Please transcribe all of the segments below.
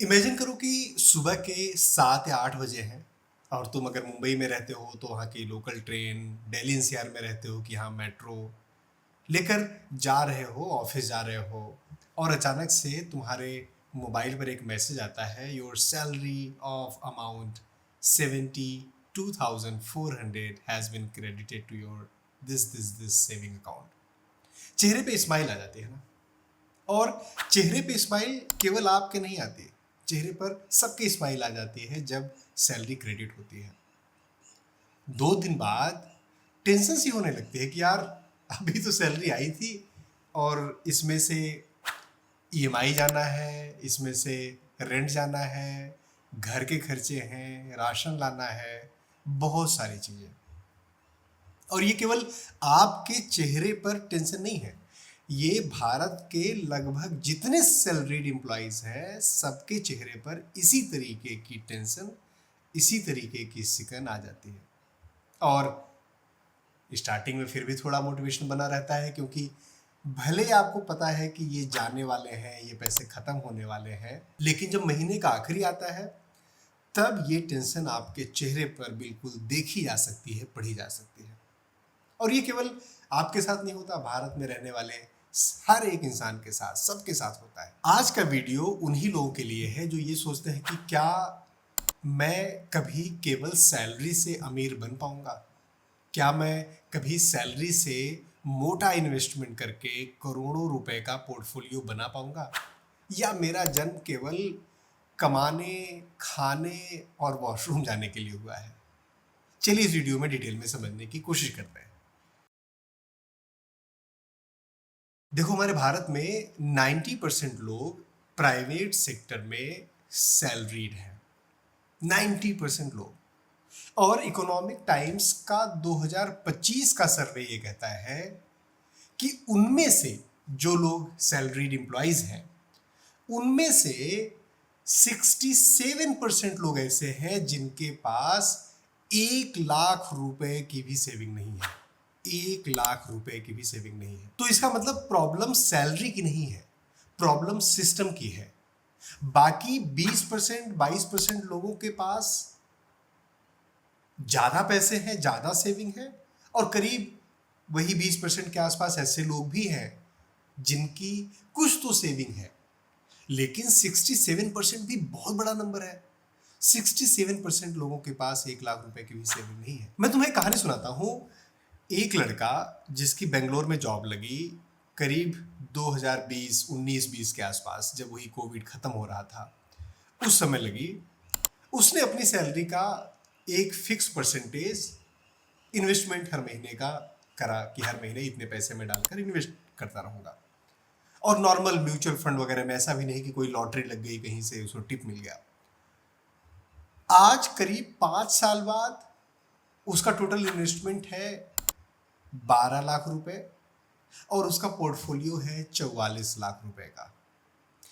Imagine करो कि सुबह के 7 या 8 बजे हैं और तुम अगर मुंबई में रहते हो तो वहाँ की लोकल ट्रेन, दिल्ली एनसीआर में रहते हो कि हाँ मेट्रो लेकर जा रहे हो, ऑफिस जा रहे हो और अचानक से तुम्हारे मोबाइल पर एक मैसेज आता है, your salary of amount 72,400 has been credited to your this saving account. चेहरे पे स्माइल आ जाती है ना। और चेहरे पे स्माइल केवल आपके नहीं आती, चेहरे पर सबकी स्माइल आ जाती है जब सैलरी क्रेडिट होती है। 2 दिन बाद टेंशन सी होने लगती है कि यार अभी तो सैलरी आई थी और इसमें से ईएमआई जाना है, इसमें से रेंट जाना है, घर के खर्चे हैं, राशन लाना है, बहुत सारी चीज़ें। और ये केवल आपके चेहरे पर टेंशन नहीं है, ये भारत के लगभग जितने सैलरीड एम्प्लॉयज हैं सबके चेहरे पर इसी तरीके की टेंशन, इसी तरीके की सिकन आ जाती है। और स्टार्टिंग में फिर भी थोड़ा मोटिवेशन बना रहता है क्योंकि भले आपको पता है कि ये जाने वाले हैं, ये पैसे खत्म होने वाले हैं, लेकिन जब महीने का आखिरी आता है तब ये टेंशन आपके चेहरे पर बिल्कुल देखी जा सकती है, पढ़ी जा सकती है। और ये केवल आपके साथ नहीं होता, भारत में रहने वाले हर एक इंसान के साथ, सबके साथ होता है। आज का वीडियो उन्हीं लोगों के लिए है जो ये सोचते हैं कि क्या मैं कभी केवल सैलरी से अमीर बन पाऊंगा, क्या मैं कभी सैलरी से मोटा इन्वेस्टमेंट करके करोड़ों रुपए का पोर्टफोलियो बना पाऊंगा, या मेरा जन्म केवल कमाने, खाने और वॉशरूम जाने के लिए हुआ है। चलिए इस वीडियो में डिटेल में समझने की कोशिश करते हैं। देखो, हमारे भारत में 90% लोग प्राइवेट सेक्टर में सैलरीड हैं, 90% लोग। और इकोनॉमिक टाइम्स का 2025 का सर्वे ये कहता है कि उनमें से जो लोग सैलरीड एम्प्लॉयज हैं उनमें से 67% लोग ऐसे हैं जिनके पास 1 लाख रुपए की भी सेविंग नहीं है। 1 लाख रुपए की भी सेविंग नहीं है। तो इसका मतलब प्रॉब्लम सैलरी की नहीं है, प्रॉब्लम सिस्टम की है। बाकी 20% 22% लोगों के पास ज्यादा पैसे हैं, ज्यादा सेविंग है, और करीब वही 20% के आसपास ऐसे लोग भी हैं जिनकी कुछ तो सेविंग है। लेकिन 67% भी बहुत बड़ा नंबर है। 67% लोगों के पास 1 लाख रुपए की भी सेविंग नहीं है। मैं तुम्हें कहानी सुनाता हूं। एक लड़का जिसकी बेंगलोर में जॉब लगी करीब 2020 19-20 के आसपास, जब वही कोविड खत्म हो रहा था उस समय लगी। उसने अपनी सैलरी का एक फिक्स परसेंटेज इन्वेस्टमेंट हर महीने का करा कि हर महीने इतने पैसे में डालकर इन्वेस्ट करता रहूंगा। और नॉर्मल म्यूचुअल फंड वगैरह में, ऐसा भी नहीं कि कोई लॉटरी लग गई कहीं से उसको टिप मिल गया। आज करीब 5 साल बाद उसका टोटल इन्वेस्टमेंट है 12 लाख रुपए और उसका पोर्टफोलियो है 44 लाख रुपए का।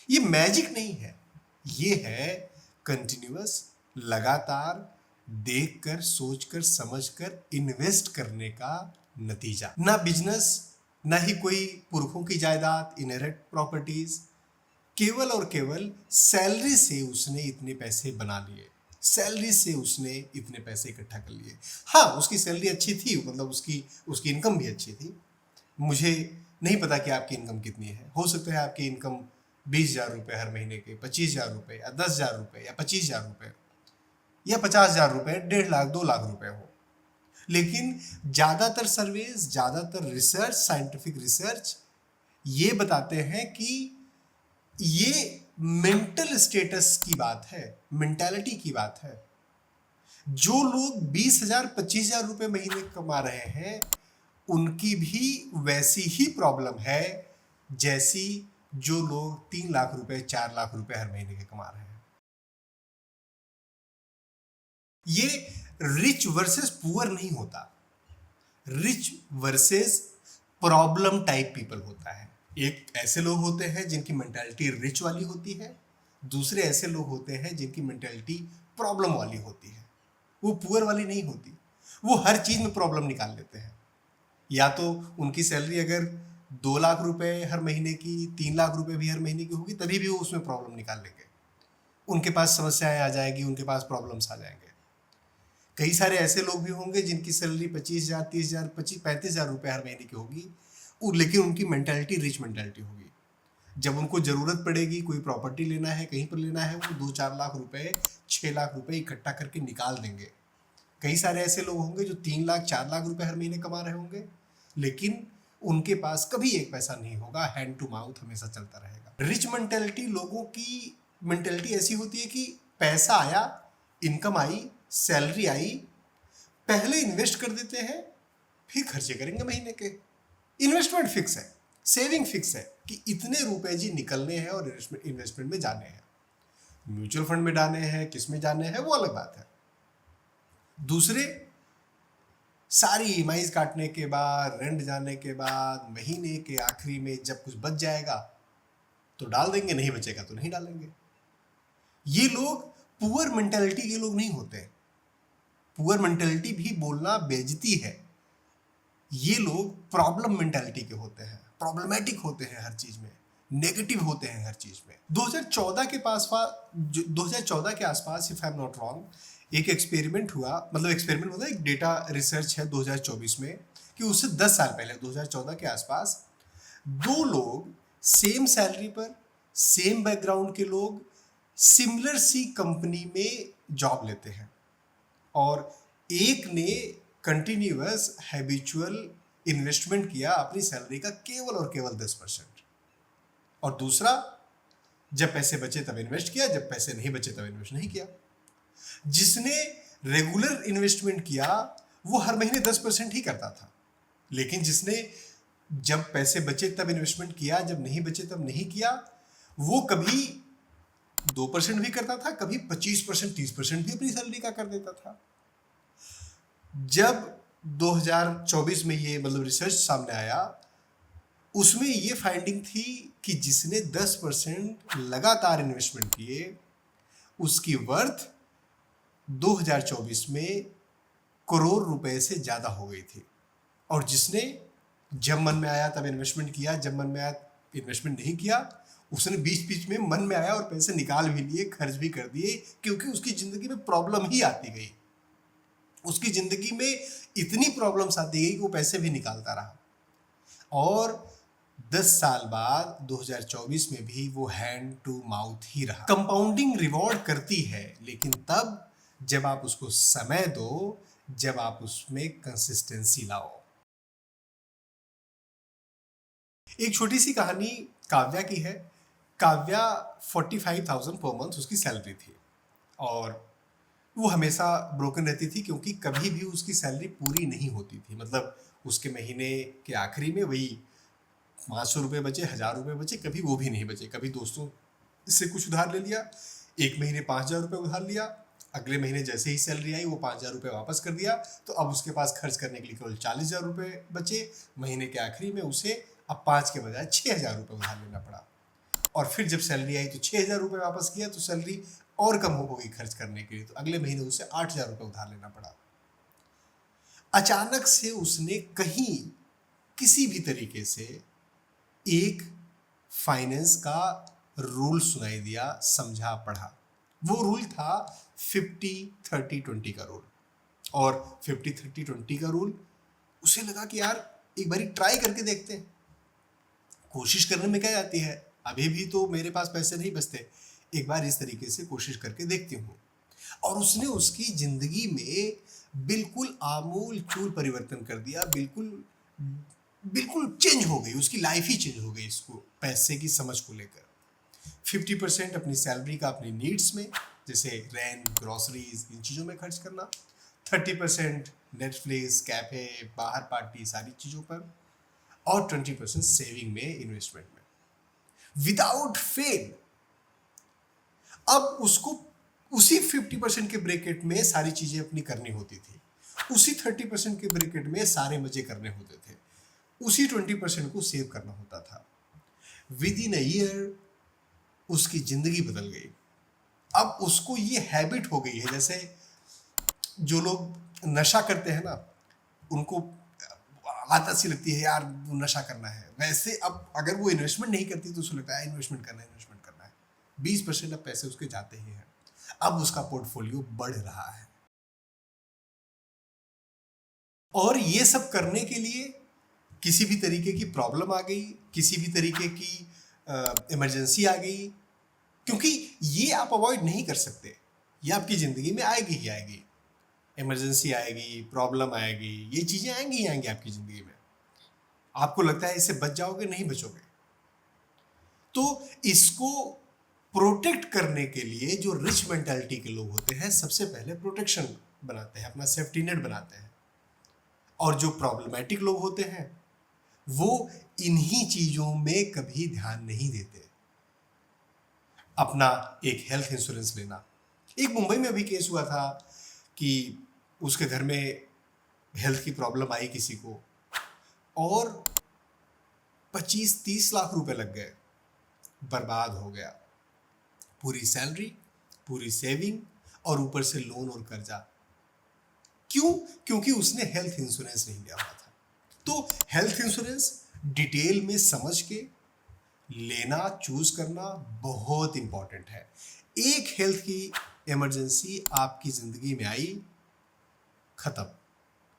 ये मैजिक नहीं है, ये है कंटिन्यूअस, लगातार देखकर, सोचकर, समझकर इन्वेस्ट करने का नतीजा। ना बिजनेस, ना ही कोई पुरखों की जायदाद, इनहेरिट प्रॉपर्टीज, केवल और केवल सैलरी से उसने इतने पैसे बना लिए, सैलरी से उसने इतने पैसे इकट्ठा कर लिए। हाँ, उसकी सैलरी अच्छी थी, मतलब उसकी उसकी इनकम भी अच्छी थी। मुझे नहीं पता कि आपकी इनकम कितनी है। हो सकता है आपकी इनकम 20,000 रुपये हर महीने के, 25,000 रुपये या 10,000 रुपये या 25,000 रुपये या 50,000 रुपये, 1.5 लाख 2 लाख रुपये हो। लेकिन ज़्यादातर सर्वेज, ज़्यादातर रिसर्च, साइंटिफिक रिसर्च ये बताते हैं कि ये मेंटल स्टेटस की बात है, मेंटालिटी की बात है। जो लोग 20,000 25,000 रुपये महीने कमा रहे हैं उनकी भी वैसी ही प्रॉब्लम है जैसी जो लोग 3 लाख रुपए 4 लाख रुपए हर महीने के कमा रहे हैं। ये रिच वर्सेस पुअर नहीं होता, rich versus problem type people होता है। एक ऐसे लोग होते हैं जिनकी मेंटालिटी रिच वाली होती है, दूसरे ऐसे लोग होते हैं जिनकी मेंटालिटी प्रॉब्लम वाली होती है। वो पुअर वाली नहीं होती, वो हर चीज में प्रॉब्लम निकाल लेते हैं। या तो उनकी सैलरी अगर 2 लाख रुपए हर महीने की, 3 लाख रुपए भी हर महीने की होगी, तभी भी वो उसमें प्रॉब्लम निकाल लेंगे। उनके पास समस्याएं आ जाएगी, उनके पास प्रॉब्लम्स आ जाएंगे। कई सारे ऐसे लोग भी होंगे जिनकी सैलरी 25,000, 30,000, 35,000 रुपये हर महीने की होगी, लेकिन उनकी मेंटालिटी रिच मेंटालिटी होगी। जब उनको जरूरत पड़ेगी, कोई प्रॉपर्टी लेना है, कहीं पर लेना है, वो 2-4 लाख रुपए, 6 लाख रुपए इकट्ठा करके निकाल देंगे। कई सारे ऐसे लोग होंगे जो 3 लाख 4 लाख रुपए हर महीने कमा रहे होंगे, लेकिन उनके पास कभी एक पैसा नहीं होगा, हैंड टू माउथ हमेशा चलता रहेगा। रिच मेंटेलिटी लोगों की मेंटेलिटी ऐसी होती है कि पैसा आया, इनकम आई, सैलरी आई, पहले इन्वेस्ट कर देते हैं, फिर खर्चे करेंगे महीने के। इन्वेस्टमेंट फिक्स है, सेविंग फिक्स है कि इतने रुपए जी निकलने हैं और इन्वेस्टमेंट में जाने हैं। म्यूचुअल फंड में डालने हैं, किस में जाने हैं, वो अलग बात है। दूसरे, सारी ईएमआईज काटने के बाद, रेंट जाने के बाद, महीने के आखिरी में जब कुछ बच जाएगा तो डाल देंगे, नहीं बचेगा तो नहीं डालेंगे। ये लोग पुअर मेंटालिटी के लोग नहीं होते। पुअर मेंटालिटी भी बोलना बेइज्जती है। ये लोग प्रॉब्लम मेंटालिटी के होते हैं, प्रॉब्लमेटिक होते हैं हर चीज में, नेगेटिव होते हैं हर चीज में। 2014 के 2014 के आसपास, if I am not wrong, एक एक्सपेरिमेंट हुआ, मतलब एक्सपेरिमेंट मतलब एक डेटा रिसर्च है 2024 में, कि उससे 10 साल पहले 2014 के आसपास 2 लोग सेम सैलरी पर, सेम बैकग्राउंड के लोग सिमिलर सी कंपनी में जॉब लेते हैं, और एक ने कंटिन्यूअस हैबिचुअल इन्वेस्टमेंट किया अपनी सैलरी का केवल और केवल 10%, और दूसरा जब पैसे बचे तब इन्वेस्ट किया, जब पैसे नहीं बचे तब इन्वेस्ट नहीं किया। जिसने रेगुलर इन्वेस्टमेंट किया वो हर महीने 10% ही करता था, लेकिन जिसने जब पैसे बचे तब इन्वेस्टमेंट किया, जब नहीं बचे तब नहीं किया, वो कभी 2% भी करता था, कभी 25%, 30% भी अपनी सैलरी का कर देता था। जब 2024 में ये मतलब रिसर्च सामने आया, उसमें ये फाइंडिंग थी कि जिसने 10% लगातार इन्वेस्टमेंट किए, उसकी वर्थ 2024 में करोड़ रुपए से ज्यादा हो गई थी, और जिसने जब मन में आया तब इन्वेस्टमेंट किया, जब मन में आया इन्वेस्टमेंट नहीं किया, उसने बीच बीच में मन में आया और पैसे निकाल भी लिए, खर्च भी कर दिए, क्योंकि उसकी जिंदगी में प्रॉब्लम ही आती गई। उसकी जिंदगी में इतनी प्रॉब्लम्स आती गई कि वो पैसे भी निकालता रहा, और 10 साल बाद 2024 में भी वो हैंड टू माउथ ही रहा। कंपाउंडिंग रिवॉर्ड करती है, लेकिन तब जब आप उसको समय दो, जब आप उसमें कंसिस्टेंसी लाओ। एक छोटी सी कहानी काव्या की है। काव्या 45,000 पर मंथ उसकी सैलरी थी, और वो हमेशा ब्रोकन रहती थी, क्योंकि कभी भी उसकी सैलरी पूरी नहीं होती थी। मतलब उसके महीने के आखिरी में वही 500 रुपये बचे, 1,000 रुपये बचे, कभी वो भी नहीं बचे। कभी दोस्तों से कुछ उधार ले लिया, एक महीने 5,000 रुपये उधार लिया, अगले महीने जैसे ही सैलरी आई वो 5,000 रुपये वापस कर दिया, तो अब उसके पास खर्च करने के लिए केवल 40,000 रुपये बचे। महीने के आखिरी में उसे अब 5 के बजाय 6,000 रुपये उधार लेना पड़ा, और फिर जब सैलरी आई तो 6,000 रुपये वापस किया, तो सैलरी और कम हो गई खर्च करने के लिए, तो अगले महीने उसे 8,000 रुपये उधार लेना पड़ा। अचानक से उसने कहीं किसी भी तरीके से एक फाइनेंस का रूल सुनाई दिया, समझा, पढ़ा। वो रूल था 50-30-20 का रूल, और 50-30-20 का रूल उसे लगा कि यार एक बारी ट्राई करके देखते हैं, कोशिश करने में क्या जाती है, अभी भी तो मेरे पास पैसे नहीं बचते, एक बार इस तरीके से कोशिश करके देखती हूँ। और उसने उसकी जिंदगी में बिल्कुल आमूल चूल परिवर्तन कर दिया, बिल्कुल बिल्कुल चेंज हो गई, उसकी लाइफ ही चेंज हो गई इसको पैसे की समझ को लेकर। 50% अपनी सैलरी का अपनी नीड्स में, जैसे रेंट, ग्रोसरीज, इन चीज़ों में खर्च करना, 30% नेटफ्लिक्स, कैफे, बाहर पार्टी, सारी चीज़ों पर, और 20% सेविंग में, इन्वेस्टमेंट में, विदाउट फेल। अब उसको उसी 50% के ब्रैकेट में सारी चीज़ें अपनी करनी होती थी, उसी 30% के ब्रैकेट में सारे मजे करने होते थे, उसी 20% को सेव करना होता था। विद इन अ ईयर उसकी जिंदगी बदल गई। अब उसको ये हैबिट हो गई है, जैसे जो लोग नशा करते हैं ना, उनको आदत सी लगती है यार वो नशा करना है, वैसे अब अगर वो इन्वेस्टमेंट नहीं करती तो उसको लगता है इन्वेस्टमेंट करना है, इन्वेस्टमेंट करना है। 20% अब पैसे उसके जाते ही हैं। अब उसका पोर्टफोलियो बढ़ रहा है। और ये सब करने के लिए किसी भी तरीके की प्रॉब्लम आ गई, किसी भी तरीके की इमरजेंसी आ गई, क्योंकि ये आप अवॉइड नहीं कर सकते, ये आपकी ज़िंदगी में आएगी ही आएगी। इमरजेंसी आएगी, प्रॉब्लम आएगी, ये चीज़ें आएंगी ही आएंगी आपकी ज़िंदगी में। आपको लगता है इससे बच जाओगे, नहीं बचोगे। तो इसको प्रोटेक्ट करने के लिए जो रिच मेंटालिटी के लोग होते हैं, सबसे पहले प्रोटेक्शन बनाते हैं, अपना सेफ्टी नेट बनाते हैं। और जो प्रॉब्लमेटिक लोग होते हैं वो इन्हीं चीज़ों में कभी ध्यान नहीं देते। अपना एक हेल्थ इंश्योरेंस लेना। एक मुंबई में अभी केस हुआ था कि उसके घर में हेल्थ की प्रॉब्लम आई किसी को, और 25-30 लाख रुपए लग गए, बर्बाद हो गया। पूरी सैलरी, पूरी सेविंग, और ऊपर से लोन और कर्जा। क्यों? क्योंकि उसने हेल्थ इंश्योरेंस नहीं लिया हुआ था। तो हेल्थ इंश्योरेंस डिटेल में समझ के लेना, चूज करना बहुत इंपॉर्टेंट है। एक हेल्थ की इमरजेंसी आपकी जिंदगी में आई, खत्म।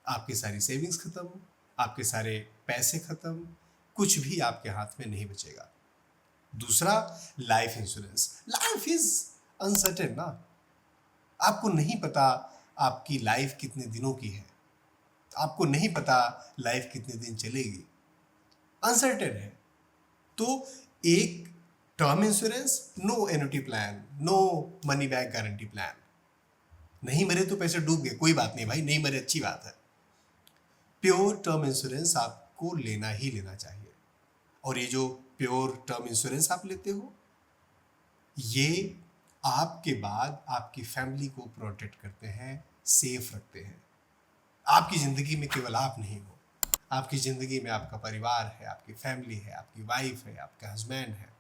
आपकी सारी सेविंग्स खत्म, आपके सारे पैसे खत्म, कुछ भी आपके हाथ में नहीं बचेगा। दूसरा, life insurance. Life is uncertain ना, आपको नहीं पता आपकी लाइफ कितने दिनों की है, आपको नहीं पता लाइफ कितने दिन चलेगी, अनसर्टेन है। तो एक term insurance, no annuity plan, no money back guarantee plan. नहीं मरे तो पैसे डूब गए, कोई बात नहीं भाई, नहीं मरे अच्छी बात है। प्योर टर्म इंश्योरेंस आपको लेना ही लेना चाहिए। और ये जो प्योर टर्म इंश्योरेंस आप लेते हो, ये आपके बाद आपकी फैमिली को प्रोटेक्ट करते हैं, सेफ रखते हैं। आपकी ज़िंदगी में केवल आप नहीं हो, आपकी ज़िंदगी में आपका परिवार है, आपकी फैमिली है, आपकी वाइफ है, आपका हस्बैंड है,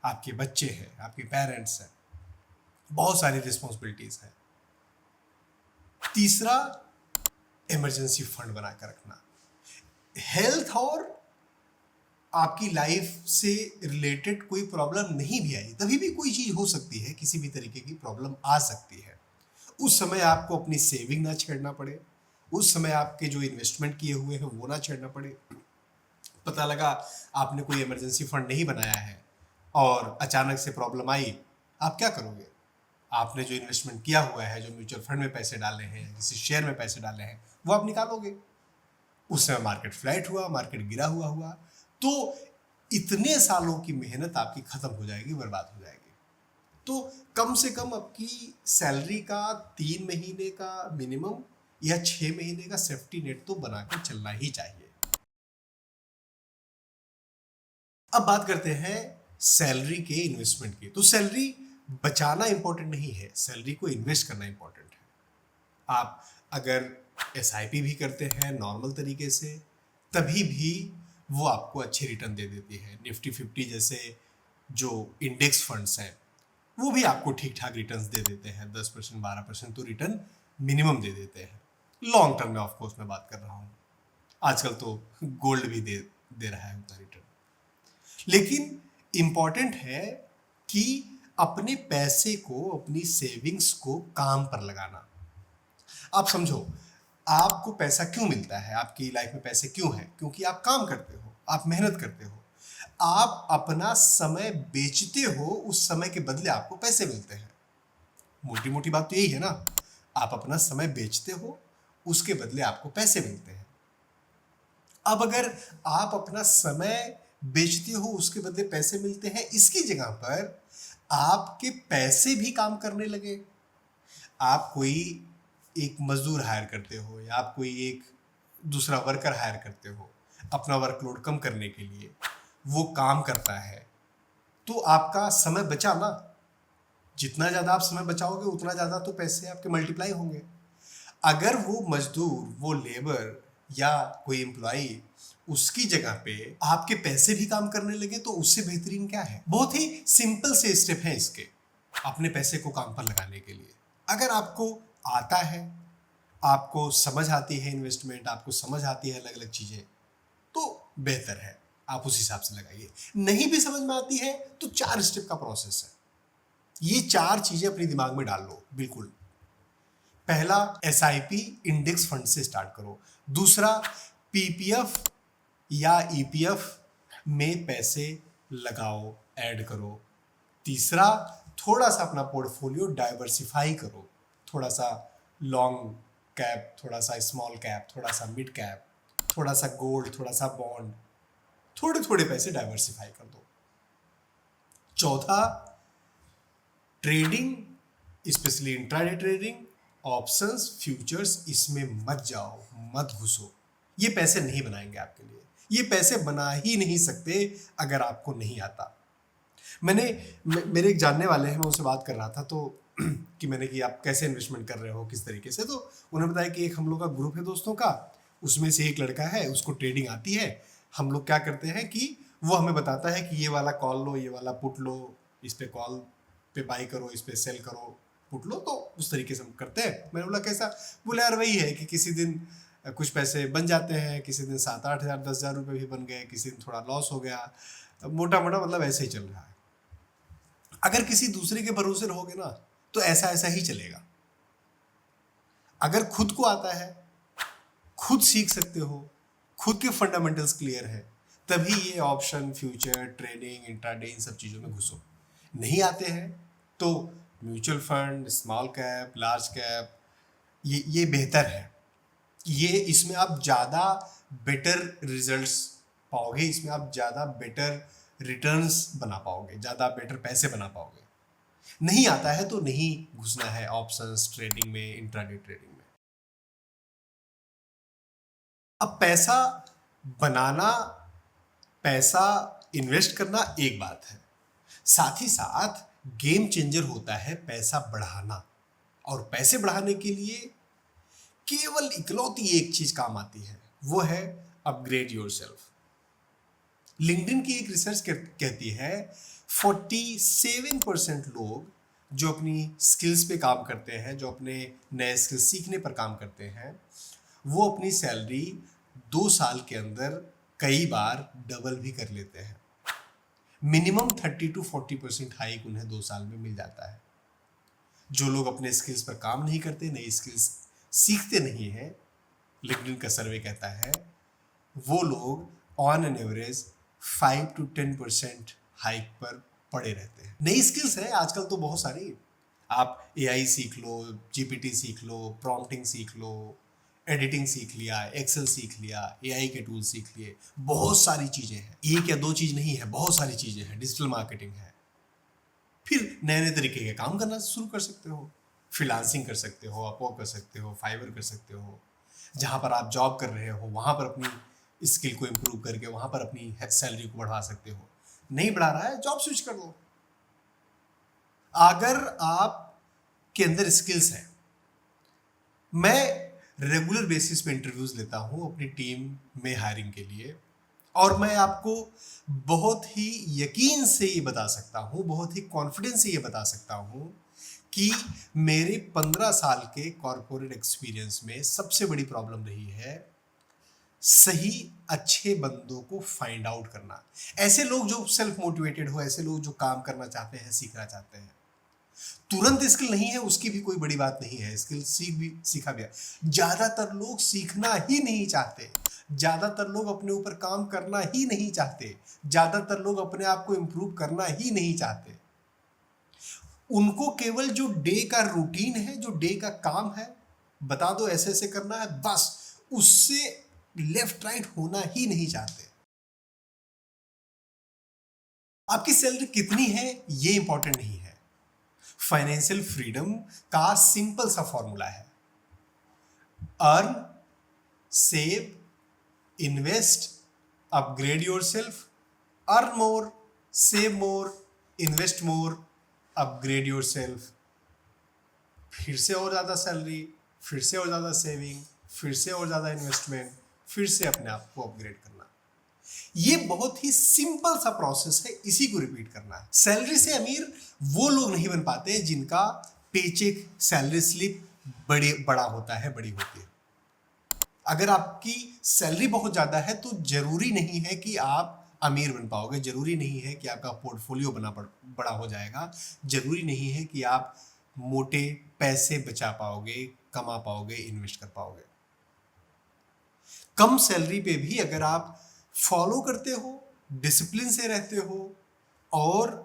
आपके बच्चे हैं, आपके पेरेंट्स हैं, बहुत सारी रिस्पॉन्सिबिलिटीज़ हैं। तीसरा, इमरजेंसी फंड बनाकर रखना। हेल्थ और आपकी लाइफ से रिलेटेड कोई प्रॉब्लम नहीं भी आई, तभी भी कोई चीज़ हो सकती है, किसी भी तरीके की प्रॉब्लम आ सकती है। उस समय आपको अपनी सेविंग ना छेड़ना पड़े, उस समय आपके जो इन्वेस्टमेंट किए हुए हैं वो ना छेड़ना पड़े। पता लगा आपने कोई इमरजेंसी फंड नहीं बनाया है और अचानक से प्रॉब्लम आई, आप क्या करोगे? आपने जो इन्वेस्टमेंट किया हुआ है, जो म्यूचुअल फंड में पैसे डाले हैं, किसी शेयर में पैसे डाले हैं, वो आप निकालोगे। उस समय मार्केट फ्लैट हुआ, मार्केट गिरा हुआ, तो इतने सालों की मेहनत आपकी खत्म हो जाएगी, बर्बाद हो जाएगी। तो कम से कम आपकी सैलरी का 3 महीने का मिनिमम या 6 महीने का सेफ्टी नेट तो बनाकर चलना ही चाहिए। अब बात करते हैं सैलरी के इन्वेस्टमेंट की। तो सैलरी बचाना इंपॉर्टेंट नहीं है, सैलरी को इन्वेस्ट करना इंपॉर्टेंट है। आप अगर SIP भी करते हैं नॉर्मल तरीके से, तभी भी वो आपको अच्छे रिटर्न दे देती है। निफ्टी 50 जैसे जो इंडेक्स फंड्स हैं वो भी आपको ठीक ठाक रिटर्न्स दे देते हैं, 10% 12% तो रिटर्न मिनिमम दे देते हैं। लॉन्ग टर्म में ऑफकोर्स मैं बात कर रहा हूँ, आजकल तो गोल्ड भी दे रहा है उतना रिटर्न। लेकिन इम्पॉर्टेंट है कि अपने पैसे को, अपनी सेविंग्स को काम पर लगाना। आप समझो, आपको पैसा क्यों मिलता है, आपकी लाइफ में पैसे क्यों हैं? क्योंकि आप काम करते हो, आप मेहनत करते हो, आप अपना समय बेचते हो, उस समय के बदले आपको पैसे मिलते हैं। मोटी मोटी बात तो यही है ना, आप अपना समय बेचते हो, उसके बदले आपको पैसे मिलते हैं। अब अगर आप अपना समय बेचते हो, उसके बदले पैसे मिलते हैं, इसकी जगह पर आपके पैसे भी काम करने लगे, आप कोई एक मजदूर हायर करते हो या आप कोई एक दूसरा वर्कर हायर करते हो अपना वर्कलोड कम करने के लिए, वो काम करता है, तो आपका समय बचा ना। जितना ज़्यादा आप समय बचाओगे उतना ज़्यादा तो पैसे आपके मल्टीप्लाई होंगे। अगर वो मजदूर, वो लेबर या कोई एम्प्लॉई उसकी जगह पे आपके पैसे भी काम करने लगे, तो उससे बेहतरीन क्या है? बहुत ही सिंपल से स्टेप हैं इसके, अपने पैसे को काम पर लगाने के लिए। अगर आपको आता है, आपको समझ आती है इन्वेस्टमेंट, आपको समझ आती है अलग अलग चीज़ें, तो बेहतर है, आप उस हिसाब से लगाइए। नहीं भी समझ में आती है तो 4 स्टेप का प्रोसेस है। ये 4 चीजें अपने दिमाग में डाल लो बिल्कुल। पहला, एसआईपी इंडेक्स फंड से स्टार्ट करो। दूसरा, पीपीएफ या ईपीएफ में पैसे लगाओ, ऐड करो। तीसरा, थोड़ा सा अपना पोर्टफोलियो डाइवर्सिफाई करो, थोड़ा सा लॉन्ग कैप, थोड़ा सा स्मॉल कैप, थोड़ा सा मिड कैप, थोड़ा सा गोल्ड, थोड़ा सा बॉन्ड, थोड़े थोड़े पैसे डाइवर्सिफाई कर दो। चौथा, trading, specially intraday trading, options, futures, इसमें मत जाओ, मत घुसो। ये पैसे नहीं बनाएंगे आपके लिए, ये पैसे बना ही नहीं सकते अगर आपको नहीं आता। मेरे एक जानने वाले हैं, मैं उनसे बात कर रहा था तो कि आप कैसे इन्वेस्टमेंट कर रहे हो, किस तरीके से, तो उन्होंने बताया कि एक हम लोग का ग्रुप है दोस्तों का, उसमें से एक लड़का है, उसको ट्रेडिंग आती है। हम लोग क्या करते हैं कि वो हमें बताता है कि ये वाला कॉल लो, ये वाला पुट लो, इस पे कॉल पे बाई करो, इस पे सेल करो, पुट लो, तो उस तरीके से हम करते हैं। मैंने बोला कैसा? बोले यार वही है कि किसी दिन कुछ पैसे बन जाते हैं, किसी दिन 7-8 हज़ार 10 हज़ार रुपये भी बन गए, किसी दिन थोड़ा लॉस हो गया, मोटा मोटा मतलब ऐसे ही चल रहा है। अगर किसी दूसरे के भरोसे रहोगे ना तो ऐसा ऐसा ही चलेगा। अगर खुद को आता है, खुद सीख सकते हो, खुद के फंडामेंटल्स क्लियर है, तभी ये ऑप्शन, फ्यूचर, ट्रेडिंग, इंट्राडे, इन सब चीज़ों में घुसो। नहीं आते हैं तो mutual fund, small cap, large cap, ये बेहतर है। ये इसमें आप ज़्यादा बेटर रिजल्ट्स पाओगे, इसमें आप ज़्यादा बेटर रिटर्न्स बना पाओगे, ज़्यादा बेटर पैसे बना पाओगे। नहीं आता है तो नहीं घुसना है ऑप्शंस, ट्रेडिंग में, इंट्राडे ट्रेडिंग में। अब पैसा बनाना, पैसा इन्वेस्ट करना एक बात है, साथ ही साथ गेम चेंजर होता है पैसा बढ़ाना। और पैसे बढ़ाने के लिए केवल इकलौती एक चीज काम आती है, वो है अपग्रेड योरसेल्फ। लिंक्डइन की एक रिसर्च कहती है 47% लोग जो अपनी स्किल्स पे काम करते हैं, जो अपने नए स्किल्स सीखने पर काम करते हैं, वो अपनी सैलरी 2 साल के अंदर कई बार डबल भी कर लेते हैं। मिनिमम 30-40% हाइक उन्हें 2 साल में मिल जाता है। जो लोग अपने स्किल्स पर काम नहीं करते, नई स्किल्स सीखते नहीं हैं, लिंक्डइन का सर्वे कहता है वो लोग ऑन एन एवरेज 5-10% हाइक पर पड़े रहते हैं। नई स्किल्स है आजकल तो बहुत सारी, आप एआई सीख लो, जीपीटी सीख लो, प्रॉम्प्टिंग सीख लो, एडिटिंग सीख लिया, एक्सेल सीख लिया, एआई के टूल सीख लिए, बहुत सारी चीज़ें हैं। एक या दो चीज़ नहीं है, बहुत सारी चीज़ें हैं। डिजिटल मार्केटिंग है, फिर नए नए तरीके के काम करना शुरू कर सकते हो, फ्रीलांसिंग कर सकते हो, अपवर्क कर सकते हो, फाइवर कर सकते हो। जहाँ पर आप जॉब कर रहे हो वहाँ पर अपनी स्किल को इम्प्रूव करके वहाँ पर अपनी सैलरी को बढ़ा सकते हो। नहीं बढ़ा रहा है, जॉब स्विच कर दो। अगर आप के अंदर स्किल्स हैं, मैं रेगुलर बेसिस पे इंटरव्यूज लेता हूँ अपनी टीम में हायरिंग के लिए, और मैं आपको बहुत ही यकीन से ये बता सकता हूँ, बहुत ही कॉन्फिडेंस से ये बता सकता हूँ कि मेरे 15 साल के कॉर्पोरेट एक्सपीरियंस में सबसे बड़ी प्रॉब्लम रही है सही अच्छे बंदों को फाइंड आउट करना। ऐसे लोग जो सेल्फ मोटिवेटेड हो, ऐसे लोग जो काम करना चाहते हैं, सीखना चाहते हैं। तुरंत स्किल नहीं है उसकी भी कोई बड़ी बात नहीं है, स्किल सीखा भी है। ज्यादातर लोग सीखना ही नहीं चाहते, ज्यादातर लोग अपने ऊपर काम करना ही नहीं चाहते, ज्यादातर लोग अपने आप को इम्प्रूव करना ही नहीं चाहते। उनको केवल जो डे का रूटीन है, जो डे का काम है, बता दो ऐसे ऐसे करना है, बस उससे लेफ्ट राइट होना ही नहीं चाहते। आपकी सैलरी कितनी है ये इंपॉर्टेंट नहीं है। फाइनेंशियल फ्रीडम का सिंपल सा फॉर्मूला है, earn, save, invest, upgrade yourself, earn more, save मोर, इन्वेस्ट मोर, अपग्रेड योरसेल्फ। फिर से और ज़्यादा सैलरी, फिर से और ज़्यादा सेविंग, फिर से और ज़्यादा इन्वेस्टमेंट, फिर से अपने आप को अपग्रेड करना। ये बहुत ही सिंपल सा प्रोसेस है, इसी को रिपीट करना है। सैलरी से अमीर वो लोग नहीं बन पाते जिनका पेचेक, सैलरी स्लिप बड़ा होता है, बड़ी होती है। अगर आपकी सैलरी बहुत ज़्यादा है तो जरूरी नहीं है कि आप अमीर बन पाओगे। जरूरी नहीं है कि आपका पोर्टफोलियो बड़ा हो जाएगा, जरूरी नहीं है कि आप मोटे पैसे बचा पाओगे, कमा पाओगे, इन्वेस्ट कर पाओगे। कम सैलरी पे भी अगर आप फॉलो करते हो, डिसिप्लिन से रहते हो और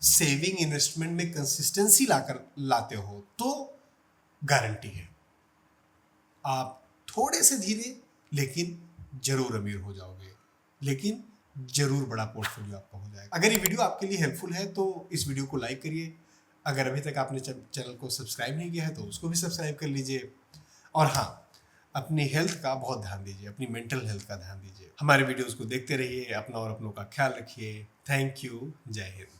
सेविंग इन्वेस्टमेंट में कंसिस्टेंसी लाते हो तो गारंटी है आप थोड़े से धीरे लेकिन जरूर अमीर हो जाओगे, लेकिन जरूर बड़ा पोर्टफोलियो आपका हो जाएगा। अगर ये वीडियो आपके लिए हेल्पफुल है तो इस वीडियो को लाइक करिए। अगर अभी तक आपने चैनल को सब्सक्राइब नहीं किया है तो उसको भी सब्सक्राइब कर लीजिए। और हाँ, अपनी हेल्थ का बहुत ध्यान दीजिए, अपनी मेंटल हेल्थ का ध्यान दीजिए। हमारे वीडियोस को देखते रहिए, अपना और अपनों का ख्याल रखिए। Thank you. जय हिंद।